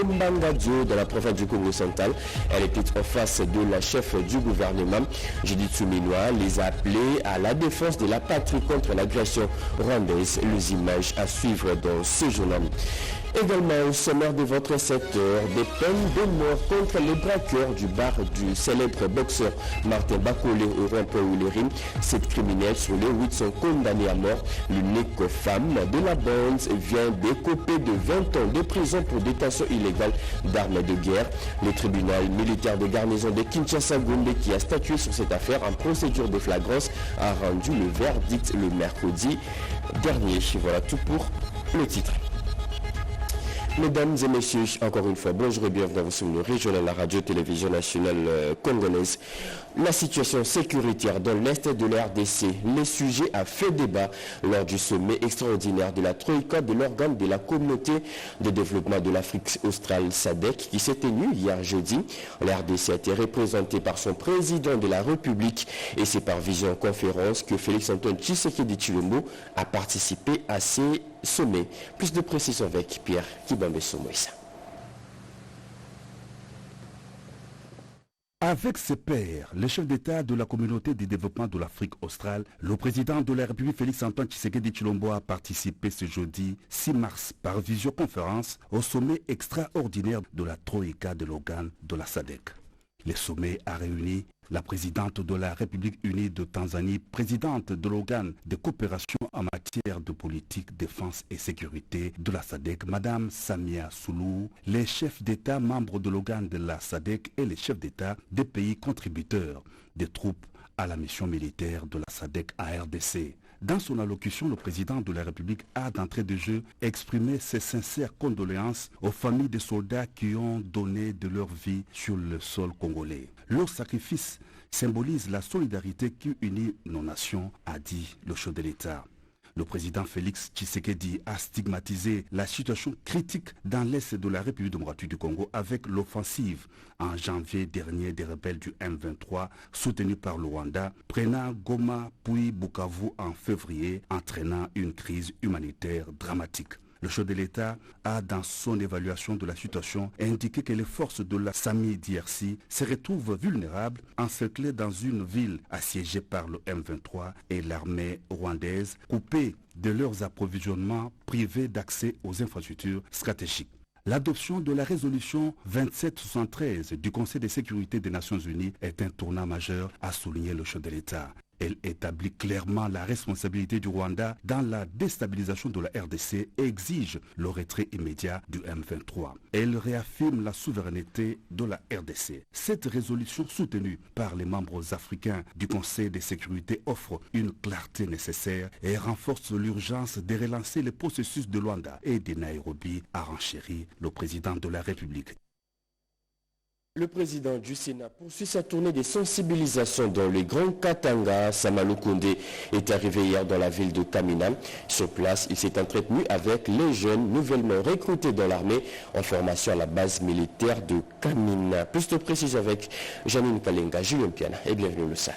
Tombangadio dans la province du Congo central. Elle était en face de la chef du gouvernement. Judith Souminois les a appelés à la défense de la patrie contre l'agression rwandaise. Les images à suivre dans ce journal. Également au sommaire de votre secteur, des peines de mort contre les braqueurs du bar du célèbre boxeur Martin Bakolé au rond-point Oulérim. 7 criminels sur les 8 sont condamnés à mort. L'unique femme de la bande vient d'écoper de 20 ans de prison pour détention illégale d'armes de guerre. Le tribunal militaire de garnison de Kinshasa-Gombe, qui a statué sur cette affaire en procédure de flagrance, a rendu le verdict le mercredi dernier. Voilà tout pour le titre. Mesdames et messieurs, encore une fois, bonjour et bienvenue dans le régional de la radio-télévision nationale congolaise. La situation sécuritaire dans l'est de la RDC, les sujets a fait débat lors du sommet extraordinaire de la Troïka de l'organe de la communauté de développement de l'Afrique australe SADC qui s'est tenu hier jeudi. La RDC a été représentée par son président de la République et c'est par visioconférence que Félix-Antoine Tshisekedi Tshilombo a participé à ces sommets. Plus de précisions avec Pierre Kibambe-Somoïsa. Avec ses pairs, les chefs d'État de la communauté de développement de l'Afrique australe, le président de la République Félix-Antoine Tshisekedi Tshilombo a participé ce jeudi 6 mars par visioconférence au sommet extraordinaire de la Troïka de l'organe de la SADC. Le sommet a réuni la présidente de la République unie de Tanzanie, présidente de l'organe de coopération en matière de politique, défense et sécurité de la SADC, Madame Samia Suluhu, les chefs d'État membres de l'organe de la SADC et les chefs d'État des pays contributeurs des troupes à la mission militaire de la SADC à RDC. Dans son allocution, le président de la République a d'entrée de jeu exprimé ses sincères condoléances aux familles des soldats qui ont donné de leur vie sur le sol congolais. Leur sacrifice symbolise la solidarité qui unit nos nations, a dit le chef de l'État. Le président Félix Tshisekedi a stigmatisé la situation critique dans l'est de la République démocratique du Congo avec l'offensive en janvier dernier des rebelles du M23 soutenus par le Rwanda, prenant Goma puis Bukavu en février, entraînant une crise humanitaire dramatique. Le chef de l'État a, dans son évaluation de la situation, indiqué que les forces de la SAMI DRC se retrouvent vulnérables, encerclées dans une ville assiégée par le M23 et l'armée rwandaise, coupées de leurs approvisionnements, privées d'accès aux infrastructures stratégiques. L'adoption de la résolution 2773 du Conseil de sécurité des Nations Unies est un tournant majeur, a souligné le chef de l'État. Elle établit clairement la responsabilité du Rwanda dans la déstabilisation de la RDC et exige le retrait immédiat du M23. Elle réaffirme la souveraineté de la RDC. Cette résolution soutenue par les membres africains du Conseil de sécurité offre une clarté nécessaire et renforce l'urgence de relancer le processus de Luanda et de Nairobi, a renchéri le président de la République. Le président du Sénat poursuit sa tournée de sensibilisation dans le Grand Katanga. Samalou Kondé est arrivé hier dans la ville de Kamina. Sur place, il s'est entretenu avec les jeunes nouvellement recrutés dans l'armée en formation à la base militaire de Kamina. Plus de précision avec Janine Kalenga, Julien Piana et bienvenue au Sala.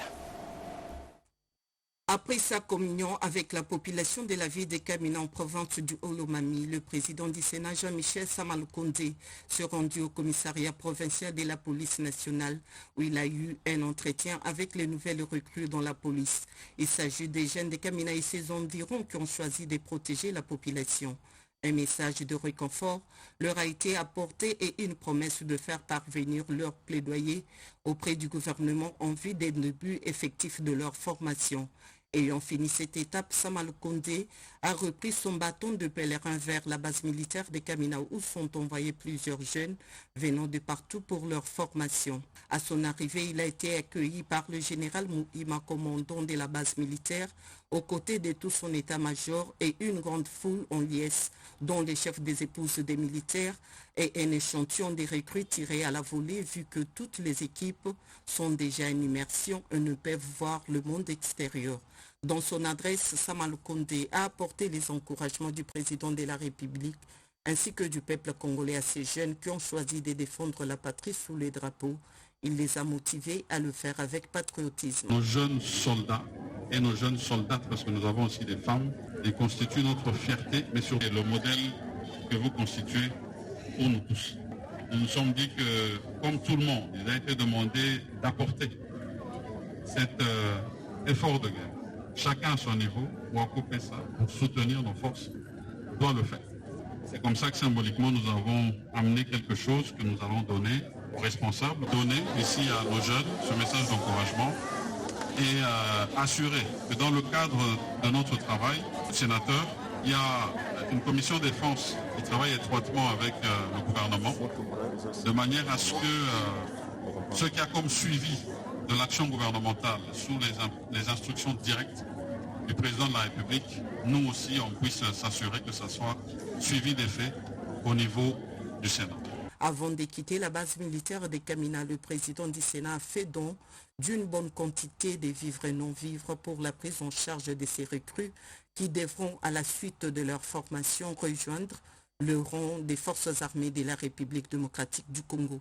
Après sa communion avec la population de la ville de Kamina en province du Olomami, le président du Sénat Jean-Michel Samalou Kondé se rendu au commissariat provincial de la police nationale où il a eu un entretien avec les nouvelles recrues dans la police. Il s'agit des jeunes de Kamina et ses environs qui ont choisi de protéger la population. Un message de réconfort leur a été apporté et une promesse de faire parvenir leur plaidoyer auprès du gouvernement en vue des débuts effectifs de leur formation. Ayant fini cette étape, Samalou Kondé a repris son bâton de pèlerin vers la base militaire de Kamina où sont envoyés plusieurs jeunes venant de partout pour leur formation. À son arrivée, il a été accueilli par le général Mouhima, commandant de la base militaire, aux côtés de tout son état-major et une grande foule en liesse, dont les chefs des épouses des militaires et un échantillon des recrues tirés à la volée vu que toutes les équipes sont déjà en immersion et ne peuvent voir le monde extérieur. Dans son adresse, Samalou Kondé a apporté les encouragements du président de la République ainsi que du peuple congolais à ces jeunes qui ont choisi de défendre la patrie sous les drapeaux. Il les a motivés à le faire avec patriotisme. Nos jeunes soldats et nos jeunes soldates, parce que nous avons aussi des femmes, ils constituent notre fierté, mais surtout le modèle que vous constituez pour nous tous. nous nous sommes dit que, comme tout le monde, il a été demandé d'apporter cet effort de guerre. Chacun à son niveau, ou couper ça, pour soutenir nos forces, doit le faire. C'est comme ça que symboliquement nous avons amené quelque chose que nous allons donner aux responsables, donner ici à nos jeunes ce message d'encouragement et assurer que dans le cadre de notre travail, sénateur, il y a une commission défense qui travaille étroitement avec le gouvernement de manière à ce que ce qui a comme suivi de l'action gouvernementale sous les instructions directes du président de la République, nous aussi on puisse s'assurer que ça soit suivi des faits au niveau du Sénat. Avant de quitter la base militaire de Kamina, le président du Sénat a fait don d'une bonne quantité de vivres et non-vivres pour la prise en charge de ces recrues qui devront, à la suite de leur formation, rejoindre le rang des forces armées de la République démocratique du Congo.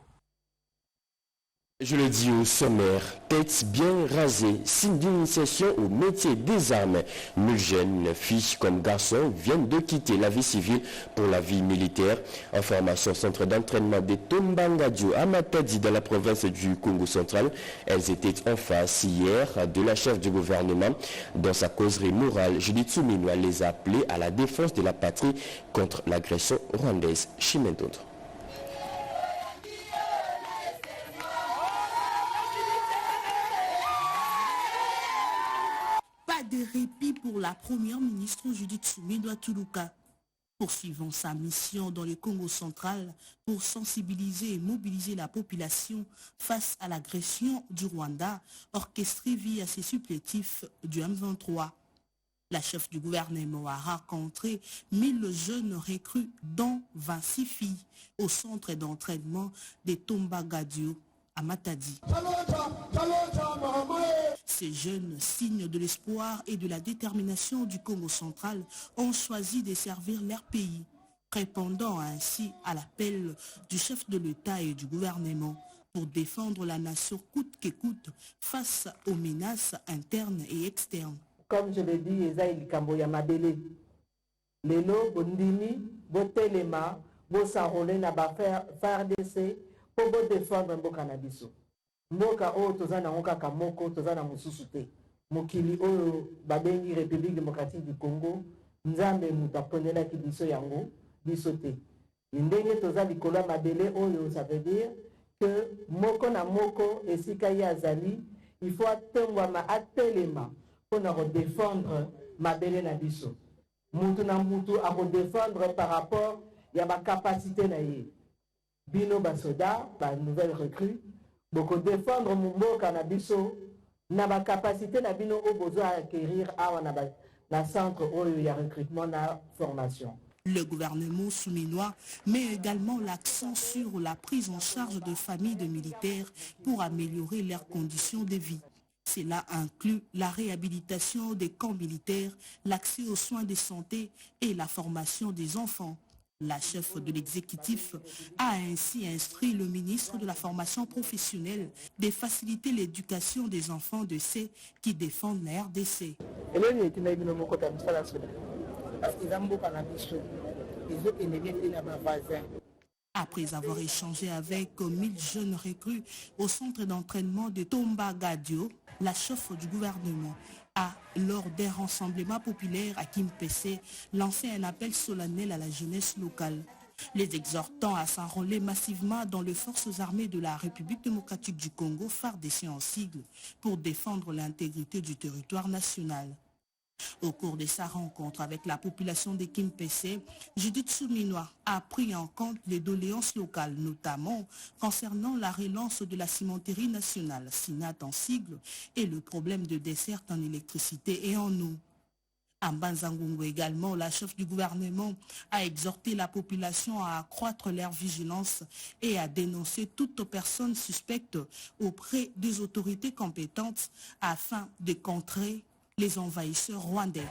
Je le dis au sommaire, tête bien rasée, signe d'initiation au métier des armes. Nos jeunes, filles comme garçons, viennent de quitter la vie civile pour la vie militaire. En formation centre d'entraînement de Tombangadio à Matadi dans la province du Congo central. Elles étaient en face hier de la chef du gouvernement. Dans sa causerie morale, Judith Souminoua les a appelés à la défense de la patrie contre l'agression rwandaise. Chimentondo. De répit pour la première ministre Judith Souminoua Tuluka, poursuivant sa mission dans le Congo central pour sensibiliser et mobiliser la population face à l'agression du Rwanda orchestrée via ses supplétifs du M23. La chef du gouvernement a rencontré 1000 jeunes recrues, dont 26 filles, au centre d'entraînement de Tombangadio à Matadi. Ces jeunes, signes de l'espoir et de la détermination du Congo central, ont choisi de servir leur pays, répondant ainsi à l'appel du chef de l'État et du gouvernement pour défendre la nation coûte que coûte face aux menaces internes et externes. Comme je l'ai dit, Ezaïl Kamboya Mabele, Lelo, Bondini, Botelema, Bosarole, Naba FARDC, pour défendre Mboka Nabiso. Mboka o tozana ngokaka moko tozana mususu te. Mokili oyo babengi République démocratique du Congo, nzambe mutaponela ki biso yango, biso te. Ndenge toza likolo mabele oyo, ça veut dire que moko na moko esika ya azali, il faut atengwama atelema pour na défendre mabele na biso. Mutu na mutu a défendre par rapport ya ba capacité na ye. Bino basoda, ba nouvelle recrue, beaucoup défendre mon cannabiso, n'a pas capacité na bino au besoin acquérir na centre où il y a recrutement na formation. Le gouvernement souminois met également l'accent sur la prise en charge de familles de militaires pour améliorer leurs conditions de vie. Cela inclut la réhabilitation des camps militaires, l'accès aux soins de santé et la formation des enfants. La chef de l'exécutif a ainsi instruit le ministre de la formation professionnelle de faciliter l'éducation des enfants de ceux qui défendent la RDC. Après avoir échangé avec 1000 jeunes recrues au centre d'entraînement de Tombangadio, la chef du gouvernement a, lors d'un rassemblement populaire à Kimpese, lancé un appel solennel à la jeunesse locale, les exhortant à s'enrôler massivement dans les forces armées de la République démocratique du Congo, FARDC en sigle, pour défendre l'intégrité du territoire national. Au cours de sa rencontre avec la population de Kimpese, Judith Souminoua a pris en compte les doléances locales, notamment concernant la relance de la cimenterie nationale, SINAT en sigle, et le problème de desserte en électricité et en eau. À Banzangungu également, la chef du gouvernement a exhorté la population à accroître leur vigilance et à dénoncer toute personne suspecte auprès des autorités compétentes afin de contrer les envahisseurs rwandais.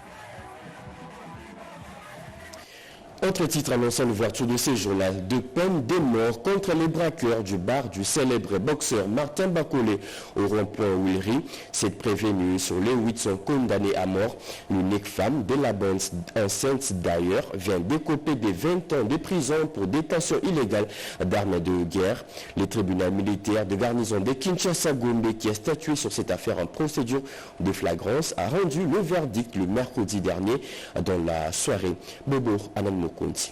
Autre titre annonçant l'ouverture de ces journal de peine de mort contre les braqueurs du bar du célèbre boxeur Martin Bacolé au rond-point Willery. Cette prévenue sur les 8 sont condamnés à mort. L'unique femme de la bande enceinte d'ailleurs vient d'écoper des 20 ans de prison pour détention illégale d'armes de guerre. Le tribunal militaire de garnison de Kinshasa-Gombe qui a statué sur cette affaire en procédure de flagrance a rendu le verdict le mercredi dernier dans la soirée. Bobo Anam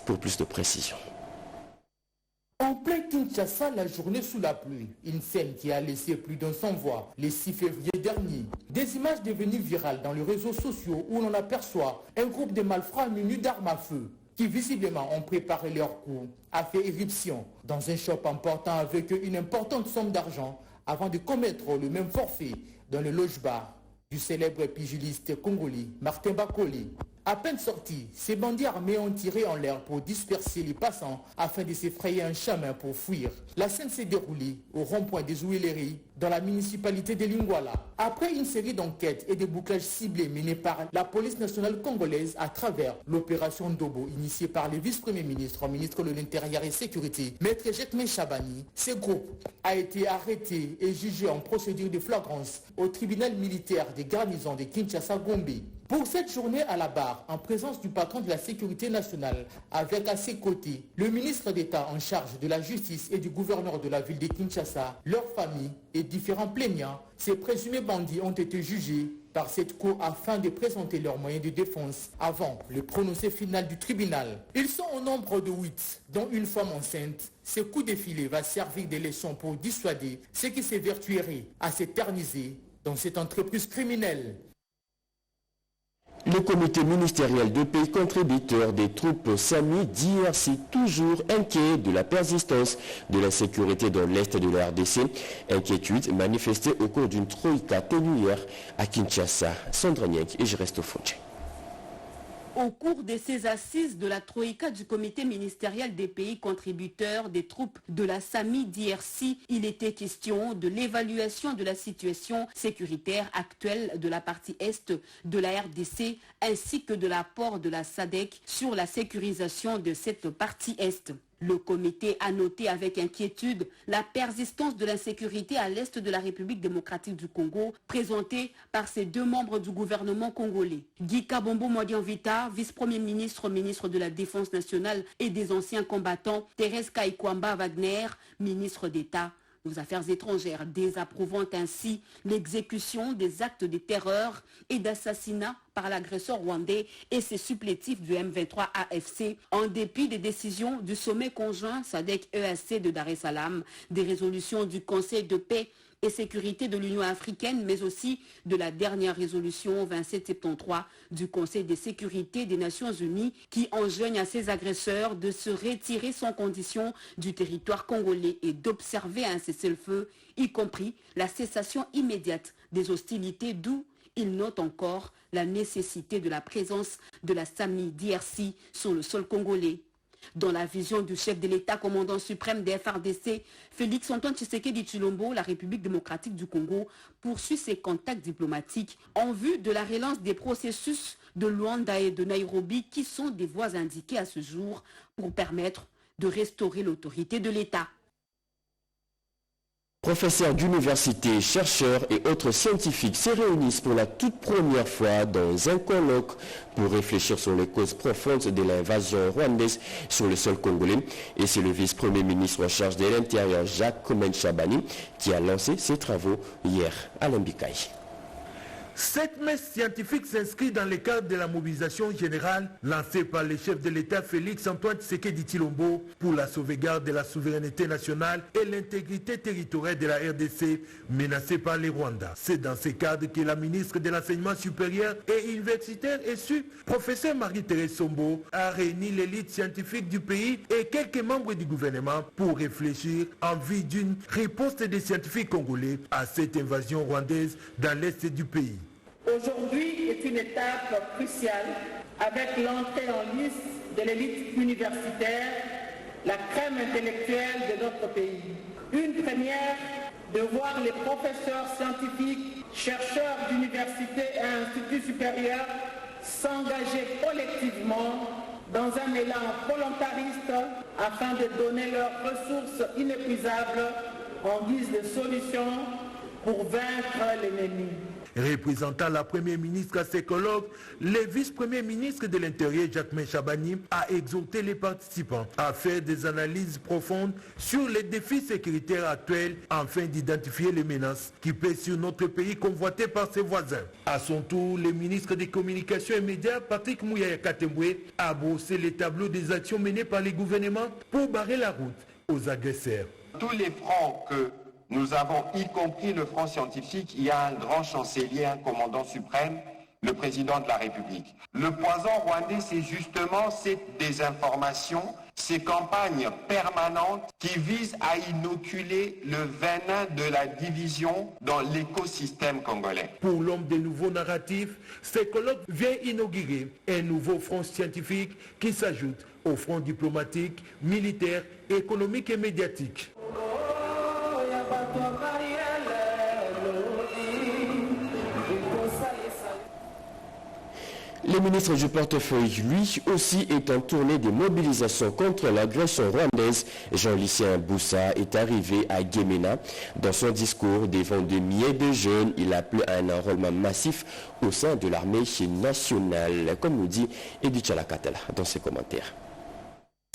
pour plus de précision. En plein Kinshasa, la journée sous la pluie. Une scène qui a laissé plus d'un sans-voix le 6 février dernier. Des images devenues virales dans les réseaux sociaux où l'on aperçoit un groupe de malfrats munis d'armes à feu qui visiblement ont préparé leur coup, a fait éruption dans un shop emportant avec eux une importante somme d'argent avant de commettre le même forfait dans le loge-bar du célèbre pugiliste congolais Martin Bacolé. À peine sortis, ces bandits armés ont tiré en l'air pour disperser les passants afin de s'effrayer un chemin pour fuir. La scène s'est déroulée au rond-point des Ouilleries dans la municipalité de Lingwala. Après une série d'enquêtes et de bouclages ciblés menés par la police nationale congolaise à travers l'opération Dobo initiée par le vice-premier ministre, ministre de l'Intérieur et Sécurité, Maître Jekme Chabani, ce groupe a été arrêté et jugé en procédure de flagrance au tribunal militaire des garnisons de Kinshasa-Gombe. Pour cette journée à la barre, en présence du patron de la sécurité nationale, avec à ses côtés le ministre d'État en charge de la justice et du gouverneur de la ville de Kinshasa, leurs familles et différents plaignants, ces présumés bandits ont été jugés par cette cour afin de présenter leurs moyens de défense avant le prononcé final du tribunal. Ils sont au nombre de 8, dont une femme enceinte. Ce coup de filet va servir de leçon pour dissuader ceux qui s'évertueraient à s'éterniser dans cette entreprise criminelle. Le comité ministériel de pays contributeurs des troupes SAMI d'IRC, toujours inquiet de la persistance de la sécurité dans l'est de la RDC. Inquiétude manifestée au cours d'une troïka tenue hier à Kinshasa. Sandra Niek et je reste au fond. Au cours de ces assises de la Troïka du comité ministériel des pays contributeurs des troupes de la SAMI d'IRC, il était question de l'évaluation de la situation sécuritaire actuelle de la partie est de la RDC ainsi que de l'apport de la SADC sur la sécurisation de cette partie est. Le comité a noté avec inquiétude la persistance de l'insécurité à l'est de la République démocratique du Congo, présentée par ses deux membres du gouvernement congolais. Guy Kabombo Mwadianvita, vice-premier ministre, ministre de la Défense nationale et des anciens combattants, Thérèse Kaikwamba Wagner, ministre d'État aux Affaires étrangères, désapprouvant ainsi l'exécution des actes de terreur et d'assassinat par l'agresseur rwandais et ses supplétifs du M23 AFC, en dépit des décisions du sommet conjoint SADC-EAC de Dar es Salaam, des résolutions du Conseil de paix et sécurité de l'Union africaine, mais aussi de la dernière résolution 2773 du Conseil de sécurité des Nations unies qui enjoigne à ces agresseurs de se retirer sans condition du territoire congolais et d'observer un cessez-le-feu, y compris la cessation immédiate des hostilités, d'où il note encore la nécessité de la présence de la SAMI d'IRC sur le sol congolais. Dans la vision du chef de l'État, commandant suprême des FARDC, Félix Antoine Tshisekedi Tshilombo, la République démocratique du Congo poursuit ses contacts diplomatiques en vue de la relance des processus de Luanda et de Nairobi qui sont des voies indiquées à ce jour pour permettre de restaurer l'autorité de l'État. Professeurs d'université, chercheurs et autres scientifiques se réunissent pour la toute première fois dans un colloque pour réfléchir sur les causes profondes de l'invasion rwandaise sur le sol congolais. Et c'est le vice-premier ministre en charge de l'Intérieur, Jacques Chabani, qui a lancé ses travaux hier à Lambikaï. Cette messe scientifique s'inscrit dans le cadre de la mobilisation générale lancée par le chef de l'État Félix Antoine Tshisekedi Tshilombo pour la sauvegarde de la souveraineté nationale et l'intégrité territoriale de la RDC menacée par les Rwandais. C'est dans ce cadre que la ministre de l'Enseignement supérieur et universitaire et professeur Marie-Thérèse Sombo, a réuni l'élite scientifique du pays et quelques membres du gouvernement pour réfléchir en vue d'une réponse des scientifiques congolais à cette invasion rwandaise dans l'est du pays. Aujourd'hui est une étape cruciale avec l'entrée en lice de l'élite universitaire, la crème intellectuelle de notre pays. Une première de voir les professeurs scientifiques, chercheurs d'universités et instituts supérieurs s'engager collectivement dans un élan volontariste afin de donner leurs ressources inépuisables en guise de solution pour vaincre l'ennemi. Représentant la première ministre à ses colloques, le vice-premier ministre de l'Intérieur, Jacquemain Chabani, a exhorté les participants à faire des analyses profondes sur les défis sécuritaires actuels afin d'identifier les menaces qui pèsent sur notre pays convoité par ses voisins. À son tour, le ministre des Communications et Médias, Patrick Mouyaya Katembwe, a brossé les tableaux des actions menées par les gouvernements pour barrer la route aux agresseurs. Tous les fronts que nous avons, y compris le front scientifique, il y a un grand chancelier, un commandant suprême, le président de la République. Le poison rwandais, c'est justement cette désinformation, ces campagnes permanentes qui visent à inoculer le venin de la division dans l'écosystème congolais. Pour l'homme des nouveaux narratifs, ce colloque vient inaugurer un nouveau front scientifique qui s'ajoute au front diplomatique, militaire, économique et médiatique. Le ministre du portefeuille, lui aussi, est en tournée de mobilisation contre l'agression rwandaise. Jean-Lucien Boussa est arrivé à Guémena. Dans son discours devant des milliers de jeunes, il a appelé à un enrôlement massif au sein de l'armée nationale, comme nous dit Edi Tchalakatala dans ses commentaires.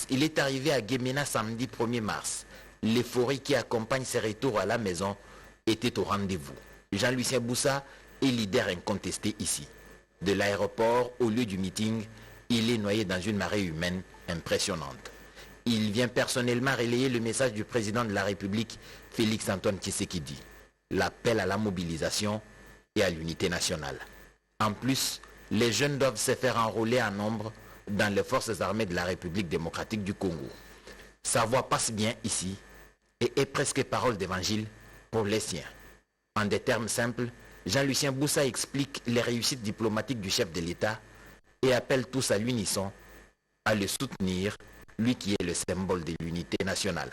Il est arrivé à Guémena samedi 1er mars. L'euphorie qui accompagne ses retours à la maison était au rendez-vous. Jean-Lucien Boussa est leader incontesté ici. De l'aéroport au lieu du meeting, il est noyé dans une marée humaine impressionnante. Il vient personnellement relayer le message du président de la République, Félix Antoine Tshisekedi, l'appel à la mobilisation et à l'unité nationale. En plus, les jeunes doivent se faire enrôler en nombre dans les forces armées de la République démocratique du Congo. Sa voix passe bien ici et est presque parole d'évangile pour les siens. En des termes simples, Jean-Lucien Boussa explique les réussites diplomatiques du chef de l'État et appelle tous à l'unisson à le soutenir, lui qui est le symbole de l'unité nationale.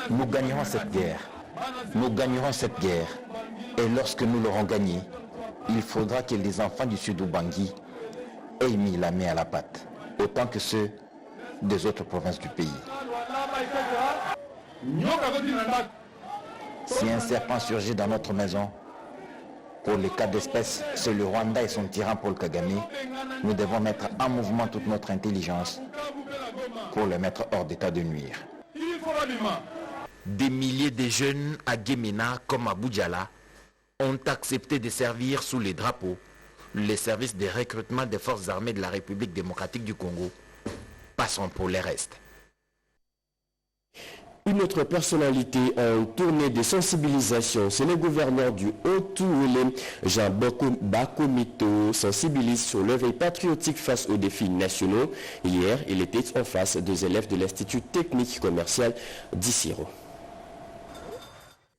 Nous gagnerons cette guerre. Nous gagnerons cette guerre. Et lorsque nous l'aurons gagnée, il faudra que les enfants du Sud-Ubangi aient mis la main à la pâte, autant que ceux des autres provinces du pays. Si un serpent surgit dans notre maison, pour les cas d'espèce, c'est le Rwanda et son tyran Paul Kagame, nous devons mettre en mouvement toute notre intelligence pour le mettre hors d'état de nuire. Des milliers de jeunes à Guémena comme à Boudjala ont accepté de servir sous les drapeaux les services de recrutement des forces armées de la République démocratique du Congo. Passons pour les restes. Une autre personnalité en tournée de sensibilisation, c'est le gouverneur du Haut-Ouélé, Jean Bakomito, sensibilise sur l'éveil patriotique face aux défis nationaux. Hier, il était en face des élèves de l'Institut technique commercial d'Issiro.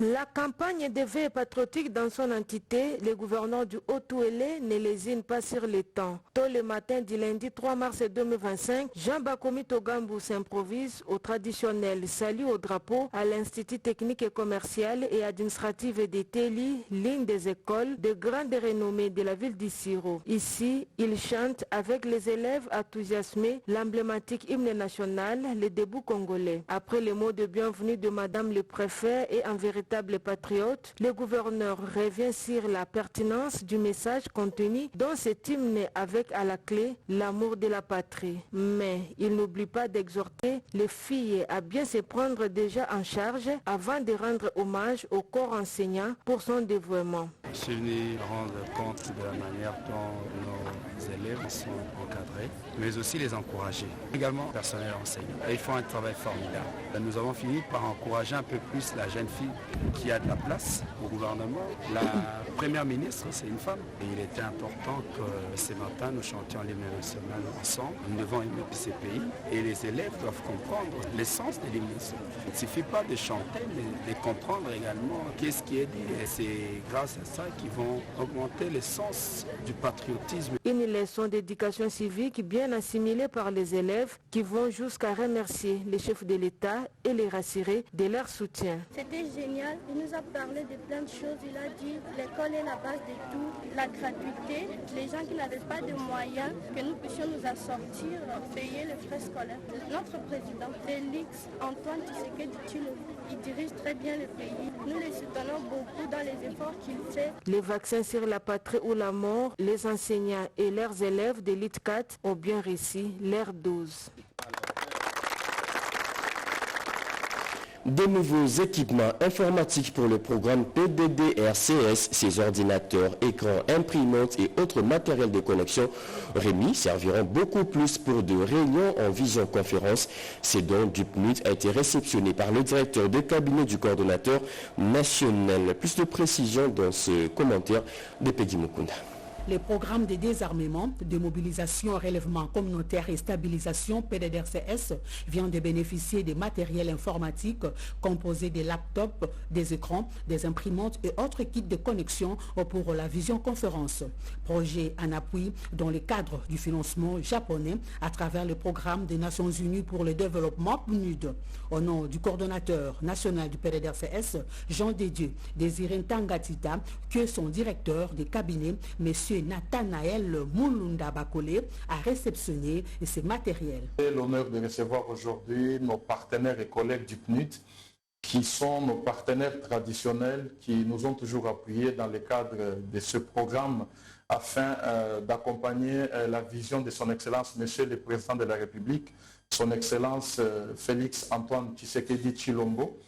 La campagne d'éveil patriotique dans son entité, le gouverneur du Haut-Ouélé ne lésine pas sur le temps. Tôt le matin du lundi 3 mars 2025, Jean Bakomito Gambou s'improvise au traditionnel salut au drapeau à l'Institut technique et commercial et administratif de Téli, l'une des écoles de grande renommée de la ville d'Issiro. Ici, il chante avec les élèves enthousiasmés l'emblématique hymne national, le debout congolais. Après les mots de bienvenue de Madame le préfet et en vérité patriote, le gouverneur revient sur la pertinence du message contenu dans cet hymne avec à la clé l'amour de la patrie. Mais il n'oublie pas d'exhorter les filles à bien se prendre déjà en charge avant de rendre hommage au corps enseignant pour son dévouement. Je suis venu rendre compte de la manière dont nos élèves sont encadrés, mais aussi les encourager. Également, le personnel enseignant. Et ils font un travail formidable. Nous avons fini par encourager un peu plus la jeune fille qui a de la place au gouvernement. La première ministre, c'est une femme. Et il était important que ce matin, nous chantions l'hymne national ensemble. Nous devons aimer ce pays et les élèves doivent comprendre l'essence de l'hymne national. Il ne suffit pas de chanter, mais de comprendre également qu'est-ce qui est dit. Et c'est grâce à ça qu'ils vont augmenter l'essence du patriotisme. Une leçon d'éducation civique bien assimilée par les élèves qui vont jusqu'à remercier les chefs de l'État et les rassurer de leur soutien. C'était génial. Il nous a parlé de plein de choses. Il a dit l'école l'école est la base de tout. La gratuité, les gens qui n'avaient pas de moyens, que nous puissions nous assortir, payer les frais scolaires. Notre président, Félix Antoine Tshisekedi Tshilombo, il dirige très bien le pays. Nous les soutenons beaucoup dans les efforts qu'il fait. Les vaccins sur la patrie ou la mort, les enseignants et leurs élèves de l'IT4 ont bien réussi leur dose. De nouveaux équipements informatiques pour le programme PDD-RCS, ses ordinateurs, écrans, imprimantes et autres matériels de connexion remis serviront beaucoup plus pour de réunions en visioconférence. Ce don du PNUD a été réceptionné par le directeur de cabinet du coordonnateur national. Plus de précision dans ce commentaire de Peggy Mukunda. Les programmes de désarmement, de mobilisation, relèvement communautaire et stabilisation PDD-RCS viennent de bénéficier des matériels informatiques composés des laptops, des écrans, des imprimantes et autres kits de connexion pour la visioconférence. Projet en appui dans le cadre du financement japonais à travers le programme des Nations Unies pour le développement PNUD. Au nom du coordonnateur national du PDD-RCS, Jean Dédieu, Désiré Tangatita, que son directeur de cabinet, M. Nathanaël Mulunda Bakole, a réceptionné ces matériels. J'ai l'honneur de recevoir aujourd'hui nos partenaires et collègues du PNUD, qui sont nos partenaires traditionnels, qui nous ont toujours appuyés dans le cadre de ce programme afin d'accompagner la vision de son Excellence, Monsieur le Président de la République, son Excellence Félix Antoine Tshisekedi Tshilombo,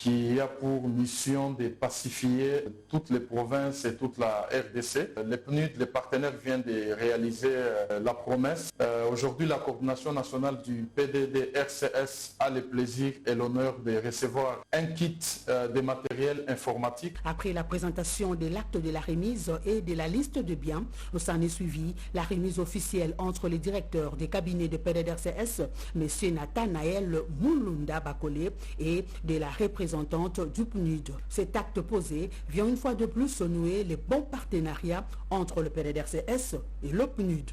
qui a pour mission de pacifier toutes les provinces et toute la RDC. Le PNUD, les partenaires, viennent de réaliser la promesse. Aujourd'hui, la coordination nationale du PDD-RCS a le plaisir et l'honneur de recevoir un kit de matériel informatique. Après la présentation de l'acte de la remise et de la liste de biens, s'en est suivi la remise officielle entre les directeurs des cabinets de PDD-RCS, M. Nathanaël Mulunda Bakole, et de la représentante du PNUD. Cet acte posé vient une fois de plus nouer les bons partenariats entre le PDD-RCS et le PNUD.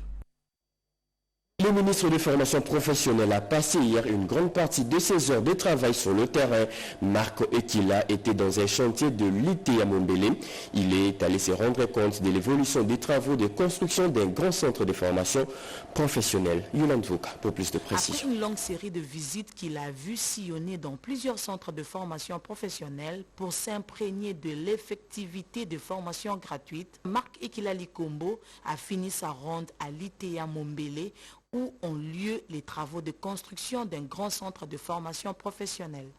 Le ministre de Formation professionnelle a passé hier une grande partie de ses heures de travail sur le terrain. Marc Ekila était dans un chantier de l'IT à Mombélé. Il est allé se rendre compte de l'évolution des travaux de construction d'un grand centre de formation professionnelle. Yolande Voka pour plus de précision. Après une longue série de visites qu'il a vues sillonner dans plusieurs centres de formation professionnelle pour s'imprégner de l'effectivité de formation gratuite, Marc Ekila Likombo a fini sa ronde à l'IT à Mombélé, où ont lieu les travaux de construction d'un grand centre de formation professionnelle.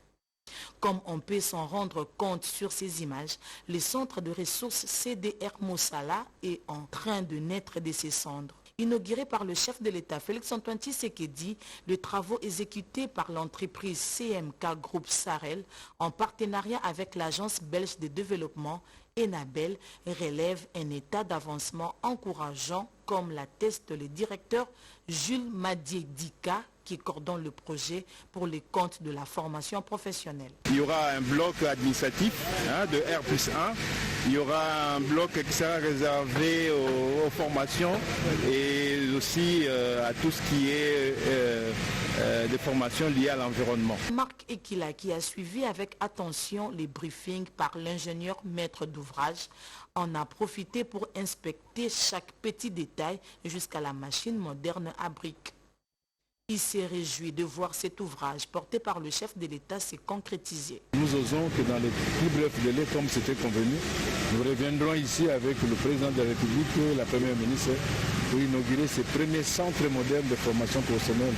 Comme on peut s'en rendre compte sur ces images, le centre de ressources CDR Mosala est en train de naître de ses cendres. Inauguré par le chef de l'État Félix Antoine Tshisekedi, les travaux exécutés par l'entreprise CMK Group Sarel en partenariat avec l'agence belge de développement Enabel relèvent un état d'avancement encourageant, comme l'atteste le directeur Jules Madiedika, qui coordonne le projet pour les comptes de la formation professionnelle. Il y aura un bloc administratif de R+1. Il y aura un bloc qui sera réservé aux formations et aussi à tout ce qui est des formations liées à l'environnement. Marc Ekila, qui a suivi avec attention les briefings par l'ingénieur maître d'ouvrage, en a profité pour inspecter chaque petit détail jusqu'à la machine moderne à briques. Il s'est réjoui de voir cet ouvrage porté par le chef de l'État se concrétiser. Nous osons que dans les plus brefs délais, comme c'était convenu, nous reviendrons ici avec le président de la République et la première ministre pour inaugurer ces premiers centres modernes de formation professionnelle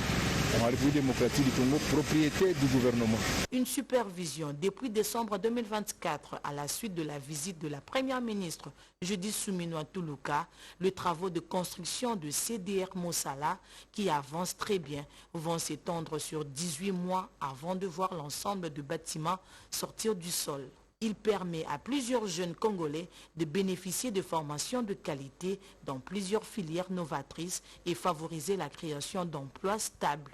en République démocratique du Congo, propriété du gouvernement. Une supervision depuis décembre 2024 à la suite de la visite de la première ministre Judith Suminwa Tuluka, les travaux de construction de CDR Mosala qui avancent très bien vont s'étendre sur 18 mois avant de voir l'ensemble du bâtiment sortir du sol. Il permet à plusieurs jeunes Congolais de bénéficier de formations de qualité dans plusieurs filières novatrices et favoriser la création d'emplois stables.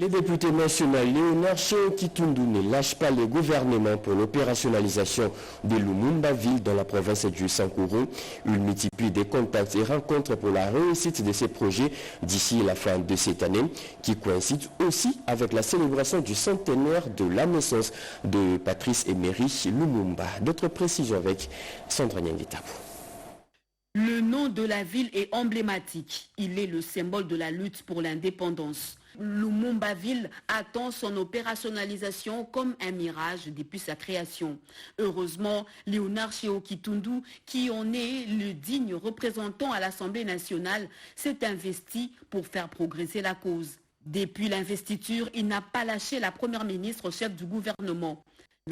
Les députés nationaux Léonard Chéo Kitundu ne lâchent pas les gouvernements pour l'opérationnalisation de Lumumba-Ville dans la province du Sankuru. Ils multiplient des contacts et rencontres pour la réussite de ces projets d'ici la fin de cette année, qui coïncide aussi avec la célébration du centenaire de la naissance de Patrice Emery Lumumba. D'autres précisions avec Sandra Nyangitabu. Le nom de la ville est emblématique. Il est le symbole de la lutte pour l'indépendance. Lumumba-Ville attend son opérationnalisation comme un mirage depuis sa création. Heureusement, Léonard Chéo Kitundu, qui en est le digne représentant à l'Assemblée nationale, s'est investi pour faire progresser la cause. Depuis l'investiture, il n'a pas lâché la première ministre chef du gouvernement.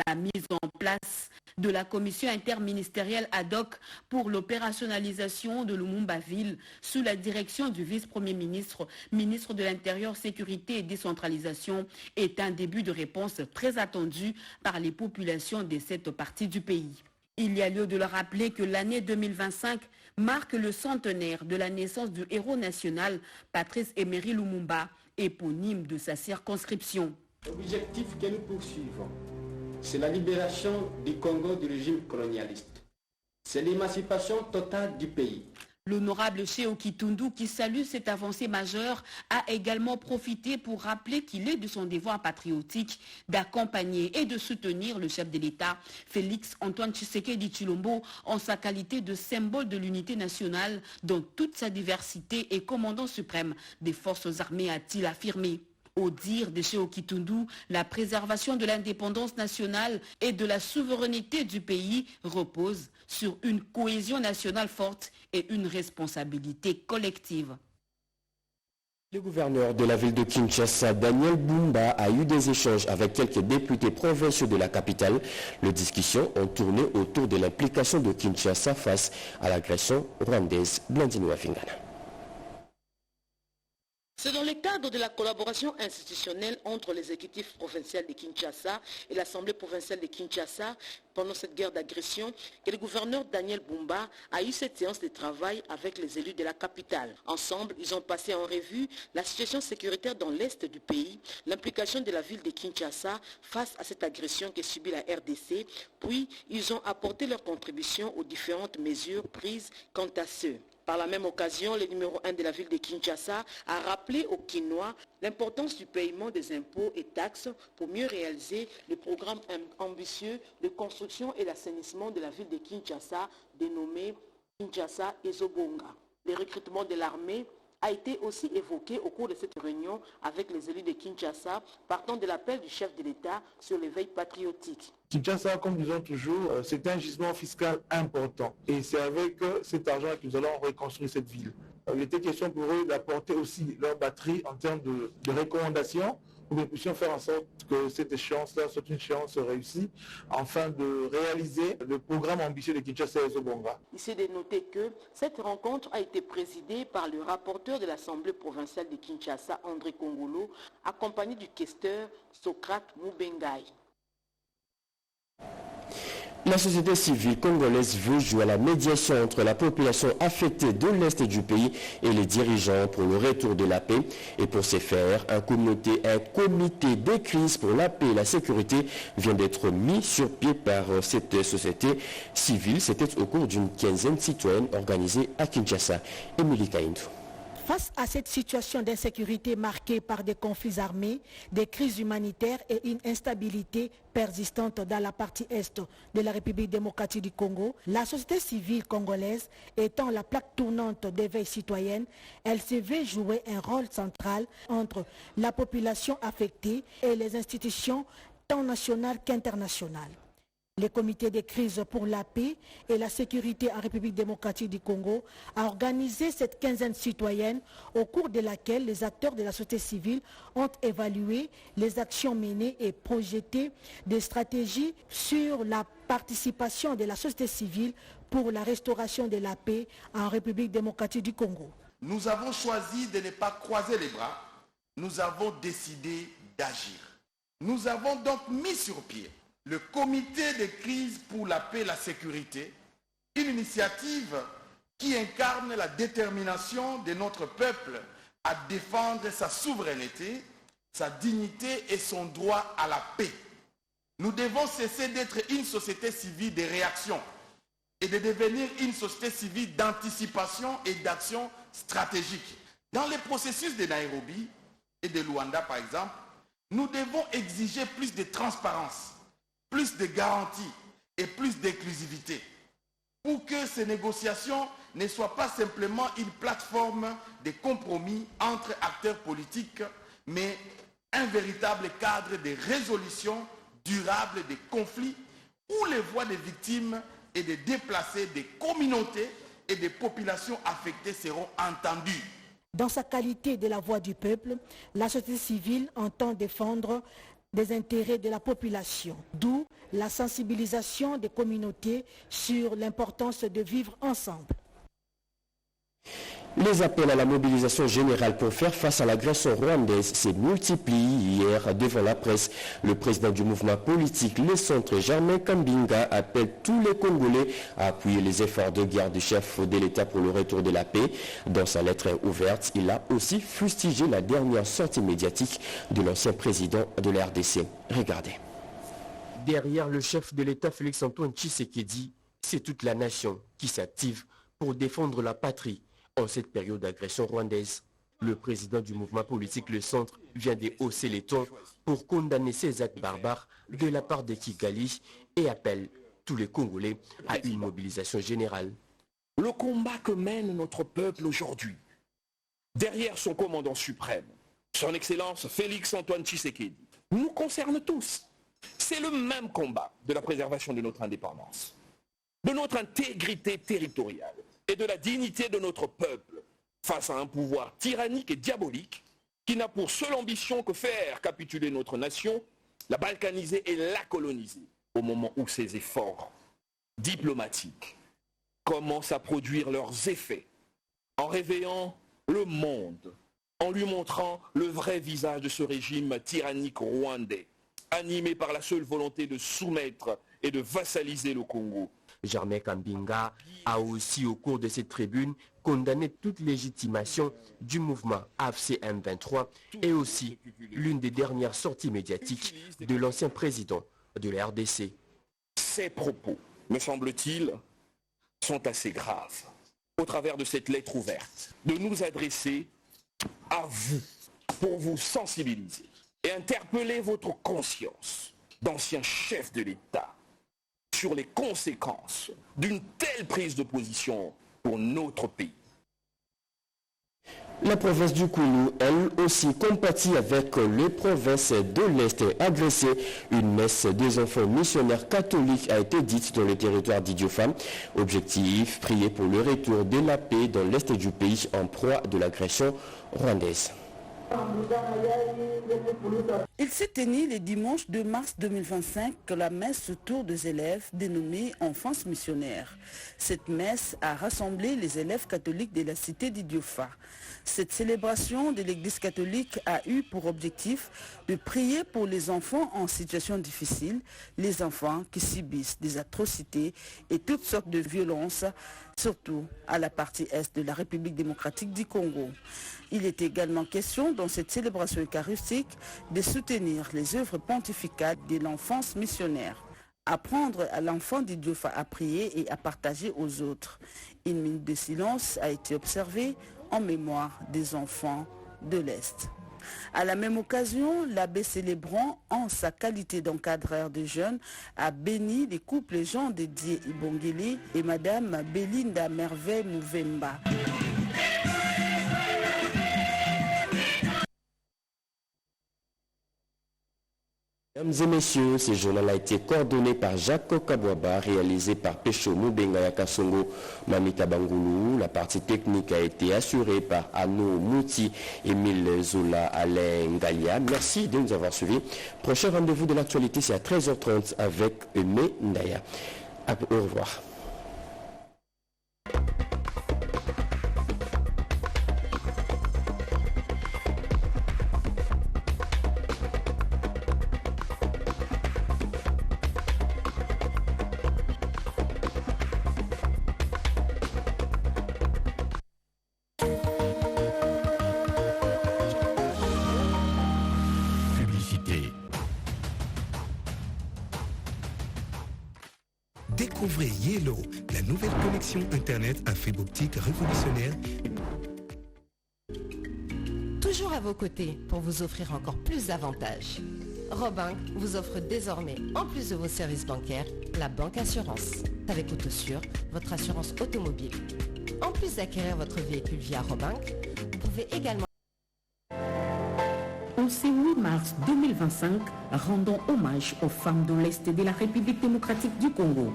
La mise en place de la commission interministérielle ad hoc pour l'opérationnalisation de Lumumba-Ville sous la direction du vice-premier ministre, ministre de l'Intérieur, Sécurité et Décentralisation est un début de réponse très attendu par les populations de cette partie du pays. Il y a lieu de le rappeler que l'année 2025 marque le centenaire de la naissance du héros national Patrice Emery Lumumba, éponyme de sa circonscription. L'objectif que nous poursuivons, c'est la libération du Congo du régime colonialiste. C'est l'émancipation totale du pays. L'honorable Chéo Kitundu, qui salue cette avancée majeure, a également profité pour rappeler qu'il est de son devoir patriotique d'accompagner et de soutenir le chef de l'État, Félix Antoine Tshisekedi Tshilombo, en sa qualité de symbole de l'unité nationale dans toute sa diversité et commandant suprême des forces armées, a-t-il affirmé. Au dire de Chéo Kitundu, la préservation de l'indépendance nationale et de la souveraineté du pays repose sur une cohésion nationale forte et une responsabilité collective. Le gouverneur de la ville de Kinshasa, Daniel Bumba, a eu des échanges avec quelques députés provinciaux de la capitale. Les discussions ont tourné autour de l'implication de Kinshasa face à l'agression rwandaise. Blandine Wafingana. C'est dans le cadre de la collaboration institutionnelle entre l'exécutif provincial de Kinshasa et l'Assemblée provinciale de Kinshasa pendant cette guerre d'agression que le gouverneur Daniel Bumba a eu cette séance de travail avec les élus de la capitale. Ensemble, ils ont passé en revue la situation sécuritaire dans l'est du pays, l'implication de la ville de Kinshasa face à cette agression que subit la RDC, puis ils ont apporté leur contribution aux différentes mesures prises quant à ceux. Par la même occasion, le numéro 1 de la ville de Kinshasa a rappelé aux Kinois l'importance du paiement des impôts et taxes pour mieux réaliser le programme ambitieux de construction et d'assainissement de la ville de Kinshasa, dénommé Kinshasa Ezobonga. Le recrutement de l'armée a été aussi évoqué au cours de cette réunion avec les élus de Kinshasa, partant de l'appel du chef de l'État sur l'éveil patriotique. Kinshasa, comme nous disons toujours, c'est un gisement fiscal important. Et c'est avec cet argent que nous allons reconstruire cette ville. Il était question pour eux d'apporter aussi leur batterie en termes de recommandations pour que nous puissions faire en sorte que cette échéance-là soit une échéance réussie, afin de réaliser le programme ambitieux de Kinshasa et Zobonga. Il s'est de noter que cette rencontre a été présidée par le rapporteur de l'Assemblée provinciale de Kinshasa, André Kongolo, accompagné du questeur Socrate Moubengaï. La société civile congolaise veut jouer à la médiation entre la population affectée de l'Est du pays et les dirigeants pour le retour de la paix. Et pour ce faire, un comité de crise pour la paix et la sécurité vient d'être mis sur pied par cette société civile. C'était au cours d'une quinzaine citoyenne organisée à Kinshasa. Émilie Kaindou. Face à cette situation d'insécurité marquée par des conflits armés, des crises humanitaires et une instabilité persistante dans la partie est de la République démocratique du Congo, la société civile congolaise étant la plaque tournante d'éveil citoyenne, elle se veut jouer un rôle central entre la population affectée et les institutions tant nationales qu'internationales. Le comité de crise pour la paix et la sécurité en République démocratique du Congo a organisé cette quinzaine citoyenne au cours de laquelle les acteurs de la société civile ont évalué les actions menées et projeté des stratégies sur la participation de la société civile pour la restauration de la paix en République démocratique du Congo. Nous avons choisi de ne pas croiser les bras. Nous avons décidé d'agir. Nous avons donc mis sur pied le comité de crise pour la paix et la sécurité, une initiative qui incarne la détermination de notre peuple à défendre sa souveraineté, sa dignité et son droit à la paix. Nous devons cesser d'être une société civile de réaction et de devenir une société civile d'anticipation et d'action stratégique. Dans les processus de Nairobi et de Luanda, par exemple, nous devons exiger plus de transparence, plus de garanties et plus d'inclusivité pour que ces négociations ne soient pas simplement une plateforme de compromis entre acteurs politiques, mais un véritable cadre de résolution durable des conflits où les voix des victimes et des déplacés des communautés et des populations affectées seront entendues. Dans sa qualité de la voix du peuple, la société civile entend défendre des intérêts de la population, d'où la sensibilisation des communautés sur l'importance de vivre ensemble. Les appels à la mobilisation générale pour faire face à l'agression rwandaise s'est multiplient hier devant la presse. Le président du mouvement politique Le Centre, Germain Kambinga, appelle tous les Congolais à appuyer les efforts de guerre du chef de l'État pour le retour de la paix. Dans sa lettre ouverte, il a aussi fustigé la dernière sortie médiatique de l'ancien président de la RDC. Regardez. Derrière le chef de l'État Félix-Antoine Tshisekedi, c'est toute la nation qui s'active pour défendre la patrie en cette période d'agression rwandaise. Le président du mouvement politique Le Centre vient de hausser les tons pour condamner ces actes barbares de la part de Kigali et appelle tous les Congolais à une mobilisation générale. Le combat que mène notre peuple aujourd'hui, derrière son commandant suprême, son Excellence Félix-Antoine Tshisekedi, nous concerne tous. C'est le même combat de la préservation de notre indépendance, de notre intégrité territoriale et de la dignité de notre peuple face à un pouvoir tyrannique et diabolique qui n'a pour seule ambition que faire capituler notre nation, la balkaniser et la coloniser, au moment où ses efforts diplomatiques commencent à produire leurs effets, en réveillant le monde, en lui montrant le vrai visage de ce régime tyrannique rwandais, animé par la seule volonté de soumettre et de vassaliser le Congo. Germain Kambinga a aussi, au cours de cette tribune, condamné toute légitimation du mouvement AFC M23 et aussi l'une des dernières sorties médiatiques de l'ancien président de la RDC. Ces propos, me semble-t-il, sont assez graves. Au travers de cette lettre ouverte, de nous adresser à vous pour vous sensibiliser et interpeller votre conscience d'ancien chef de l'État sur les conséquences d'une telle prise de position pour notre pays. La province du Koulou, elle aussi, compatit avec les provinces de l'Est agressées. Une messe des enfants missionnaires catholiques a été dite dans le territoire d'Idiofa. Objectif, prier pour le retour de la paix dans l'Est du pays en proie de l'agression rwandaise. Il s'est tenu le dimanche 2 mars 2025 la messe autour des élèves dénommée Enfance missionnaire. Cette messe a rassemblé les élèves catholiques de la cité d'Idiofa. Cette célébration de l'Église catholique a eu pour objectif de prier pour les enfants en situation difficile, les enfants qui subissent des atrocités et toutes sortes de violences, surtout à la partie est de la République démocratique du Congo. Il est également question dans cette célébration eucharistique de soutenir les œuvres pontificales de l'enfance missionnaire. Apprendre à l'enfant d'Idiofa à prier et à partager aux autres. Une minute de silence a été observée en mémoire des enfants de l'Est. À la même occasion, l'abbé célébrant, en sa qualité d'encadreur de jeunes, a béni les couples Jean Didier Ibongili et Madame Belinda Merveille Mouvemba. Mesdames et messieurs, ce journal a été coordonné par Jacques Kabouaba, réalisé par Pécho Moubenga Yakasongo Mamika Bangoulou. La partie technique a été assurée par Anno Mouti, Émile Zola, Alain Ngalia. Merci de nous avoir suivis. Prochain rendez-vous de l'actualité, c'est à 13h30 avec Eumé Ndaya. Au revoir. Découvrez Yellow, la nouvelle connexion Internet à fibre optique révolutionnaire. Toujours à vos côtés pour vous offrir encore plus d'avantages. Robank vous offre désormais, en plus de vos services bancaires, la banque assurance. Avec Autosur, votre assurance automobile. En plus d'acquérir votre véhicule via Robank, vous pouvez également... En ce 8 mars 2025, rendons hommage aux femmes de l'Est de la République démocratique du Congo.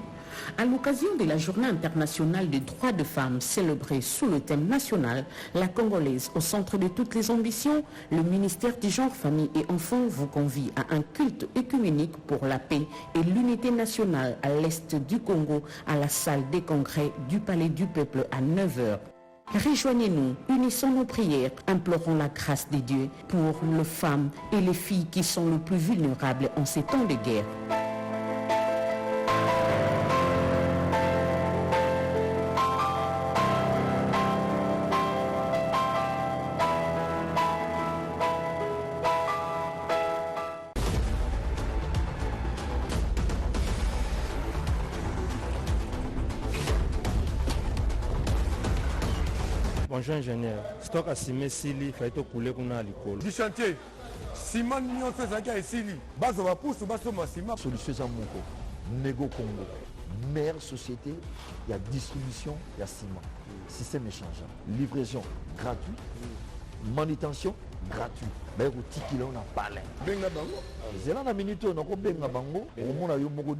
À l'occasion de la Journée internationale des droits de femmes célébrée sous le thème national, la Congolaise au centre de toutes les ambitions, le ministère du Genre, Famille et Enfants vous convie à un culte œcuménique pour la paix et l'unité nationale à l'Est du Congo, à la salle des congrès du Palais du Peuple à 9h. Rejoignez-nous, unissons nos prières, implorons la grâce des dieux pour les femmes et les filles qui sont les plus vulnérables en ces temps de guerre. Bonjour ingénieur, stock à ciment sili, fait au couler qu'on a à l'école. Du chantier, ciment mignon fait ça qui est sili. Base va pousse, base ma ciment. Solutions Zamoko, Nego Congo, meilleure société, il y a distribution, il y a ciment. Système échangeant, livraison gratuite, manutention gratuite. Mais au tikilo on a parlé. Benga bango. Zélan la minute on a quoi benga bango, au monde a eu beaucoup.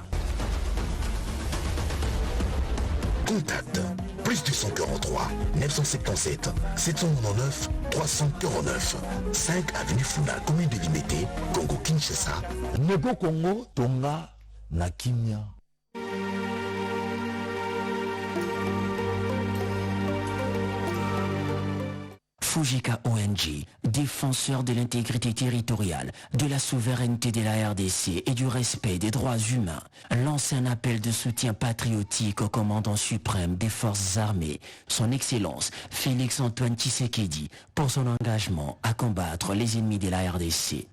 Contact plus 243 977 799 349 5 avenue Funda, commune de Limité, Congo Kinshasa. Nego Congo, Tonga, Nakimia. Fujika ONG, défenseur de l'intégrité territoriale, de la souveraineté de la RDC et du respect des droits humains, lance un appel de soutien patriotique au commandant suprême des forces armées, son Excellence Félix Antoine Tshisekedi, pour son engagement à combattre les ennemis de la RDC.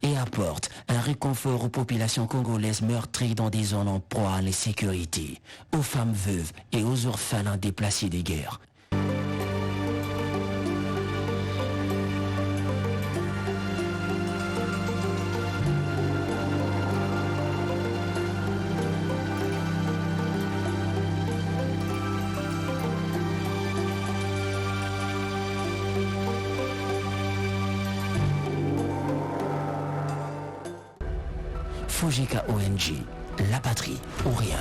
Et apporte un réconfort aux populations congolaises meurtries dans des zones en proie à l'insécurité, aux femmes veuves et aux orphelins déplacés des guerres. Fujika ONG, la patrie ou rien.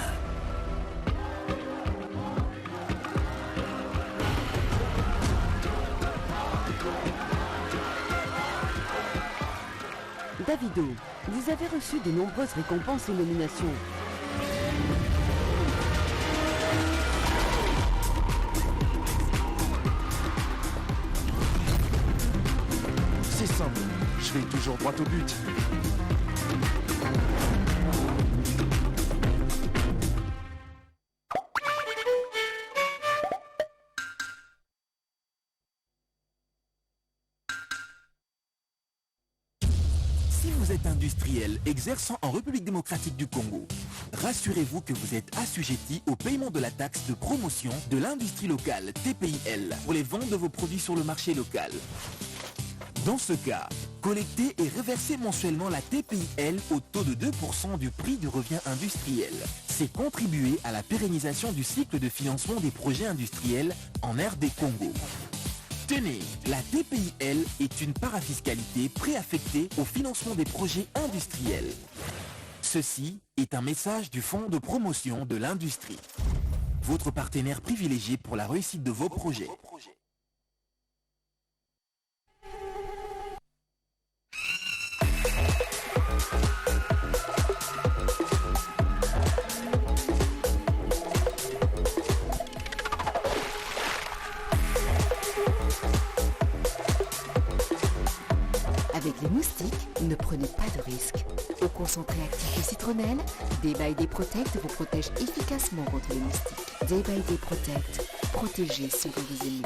Davido, vous avez reçu de nombreuses récompenses et nominations. C'est simple, je vais toujours droit au but. Si vous êtes industriel exerçant en République démocratique du Congo, rassurez-vous que vous êtes assujetti au paiement de la taxe de promotion de l'industrie locale TPIL pour les ventes de vos produits sur le marché local. Dans ce cas, collectez et reversez mensuellement la TPIL au taux de 2% du prix du revient industriel. C'est contribuer à la pérennisation du cycle de financement des projets industriels en RD Congo. Tenez, la TPIL est une parafiscalité préaffectée au financement des projets industriels. Ceci est un message du Fonds de promotion de l'industrie. Votre partenaire privilégié pour la réussite de vos projets. Avec les moustiques, ne prenez pas de risques. Au concentré actif de citronnelle, Day by Day Protect vous protège efficacement contre les moustiques. Day by Day Protect, protégez ceux que vous aimez.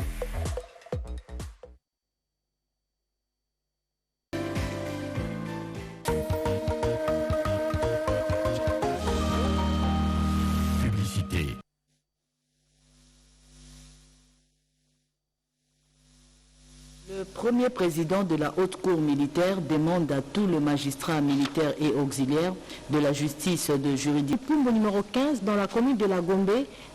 Le premier président de la Haute Cour militaire demande à tous les magistrats militaires et auxiliaires de la justice de juridiction. Pumbo numéro 15 dans la commune de la Gombe,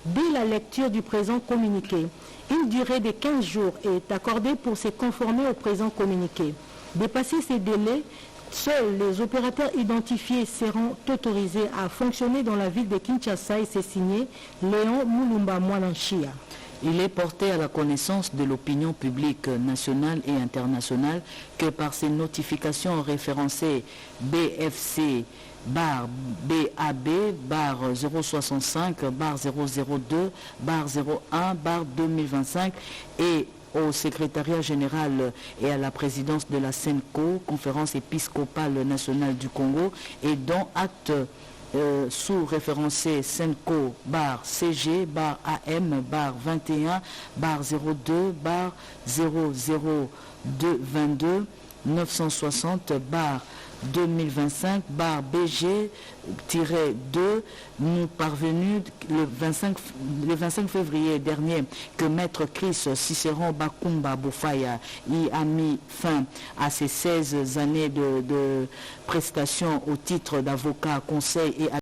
dès la lecture du présent communiqué. Une durée de 15 jours est accordée pour se conformer au présent communiqué. Dépasser ces délais, seuls les opérateurs identifiés seront autorisés à fonctionner dans la ville de Kinshasa et c'est signé Léon Moulumba Mwananchia. Il est porté à la connaissance de l'opinion publique nationale et internationale que par ces notifications référencées BFC BAB 065 002 01 2025 et au secrétariat général et à la présidence de la CENCO, conférence épiscopale nationale du Congo, et dont acte sous-référencé CENCO CG AM 21 02 00222 960 2025 BG-2 nous parvenu le 25 février dernier que Maître Chris Cicéron Bakumba Boufaya y a mis fin à ses 16 années de prestations au titre d'avocat, conseil et